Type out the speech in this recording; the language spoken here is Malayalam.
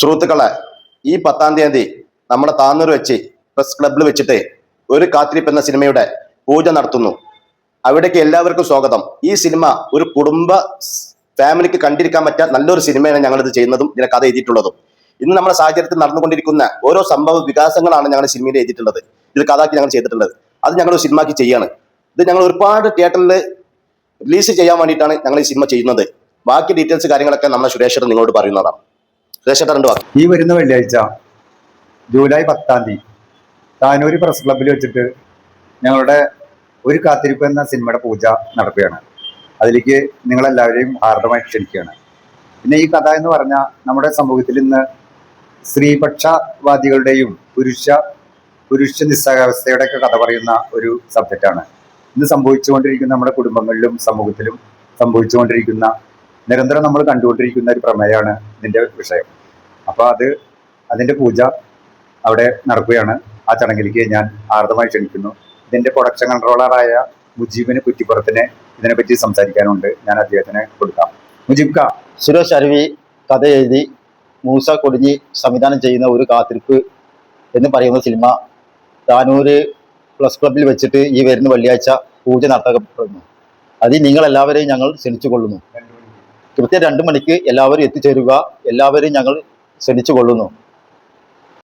സുഹൃത്തുക്കളെ, ഈ 10-ാം തീയതി നമ്മുടെ താന്നൂർ വെച്ച് പ്രസ് ക്ലബിൽ വെച്ചിട്ട് ഒരു കാത്തിരിപ്പ് എന്ന സിനിമയുടെ പൂജ നടത്തുന്നു. അവിടേക്ക് എല്ലാവർക്കും സ്വാഗതം. ഈ സിനിമ ഒരു കുടുംബ ഫാമിലിക്ക് കണ്ടിരിക്കാൻ പറ്റിയ നല്ലൊരു സിനിമയാണ് ഞങ്ങളിത് ചെയ്യുന്നതും ഇതിനെ കഥ എഴുതിയിട്ടുള്ളതും. ഇന്ന് നമ്മുടെ സാഹചര്യത്തിൽ നടന്നുകൊണ്ടിരിക്കുന്ന ഓരോ സംഭവ വികാസങ്ങളാണ് ഞങ്ങൾ സിനിമയിൽ എഴുതിയിട്ടുള്ളത്. ഇത് കഥാക്കി ഞങ്ങൾ ചെയ്തിട്ടുള്ളത്. അത് ഞങ്ങൾ സിനിമയ്ക്ക് ചെയ്യാണ്. ഇത് ഞങ്ങൾ ഒരുപാട് തിയേറ്ററിൽ റിലീസ് ചെയ്യാൻ വേണ്ടിയിട്ടാണ് ഞങ്ങൾ ഈ സിനിമ ചെയ്യുന്നത്. ബാക്കി ഡീറ്റെയിൽസ് കാര്യങ്ങളൊക്കെ നമ്മുടെ സുരേഷ് നിങ്ങളോട് പറയുന്നതാണ്. ഈ വരുന്ന വെള്ളിയാഴ്ച ജൂലൈ 10-ാം തീയതി താനൂർ പ്രസ് ക്ലബിൽ വെച്ചിട്ട് ഞങ്ങളുടെ ഒരു കാത്തിരിപ്പ് എന്ന സിനിമയുടെ പൂജ നടക്കുകയാണ്. അതിലേക്ക് നിങ്ങളെല്ലാവരെയും ഹാർദമായി ക്ഷണിക്കുകയാണ്. പിന്നെ ഈ കഥ എന്ന് പറഞ്ഞാൽ നമ്മുടെ സമൂഹത്തിൽ ഇന്ന് സ്ത്രീപക്ഷവാദികളുടെയും പുരുഷ നിസ്സഹാവസ്ഥയുടെയൊക്കെ കഥ പറയുന്ന ഒരു സബ്ജക്റ്റാണ്. ഇന്ന് സംഭവിച്ചുകൊണ്ടിരിക്കുന്ന നമ്മുടെ കുടുംബങ്ങളിലും സമൂഹത്തിലും സംഭവിച്ചുകൊണ്ടിരിക്കുന്ന നിരന്തരം നമ്മൾ കണ്ടുകൊണ്ടിരിക്കുന്ന ഒരു പ്രമേയമാണ് ഇതിൻ്റെ വിഷയം. അപ്പോൾ അതിൻ്റെ പൂജ അവിടെ നടക്കുകയാണ്. ആ ചടങ്ങിലേക്ക് ഞാൻ ആർദ്രമായി ക്ഷണിക്കുന്നു. ഇതിൻ്റെ പ്രൊഡക്ഷൻ കൺട്രോളറായ മുജീബിന് കുറ്റിപ്പുറത്തിനെ ഇതിനെപ്പറ്റി സംസാരിക്കാനുണ്ട്. ഞാൻ അദ്ദേഹത്തിന് കൊടുക്കാം. മുജീബ് ക. സുരേഷ് അരുവി കഥ എഴുതി മൂസ കൊടിഞ്ഞി സംവിധാനം ചെയ്യുന്ന ഒരു കാത്തിരിപ്പ് എന്ന് പറയുന്ന സിനിമ താനൂര് പ്രസ് ക്ലബിൽ വെച്ചിട്ട് ഈ വരുന്ന വെള്ളിയാഴ്ച പൂജ നടത്തപ്പെടുന്നു. അതിൽ നിങ്ങളെല്ലാവരെയും ഞങ്ങൾ ക്ഷണിച്ചു കൊള്ളുന്നു. കൃത്യം 2 മണിക്ക് എല്ലാവരും എത്തിച്ചേരുക. എല്ലാവരെയും ഞങ്ങൾ ക്ഷണിച്ചു കൊള്ളുന്നു.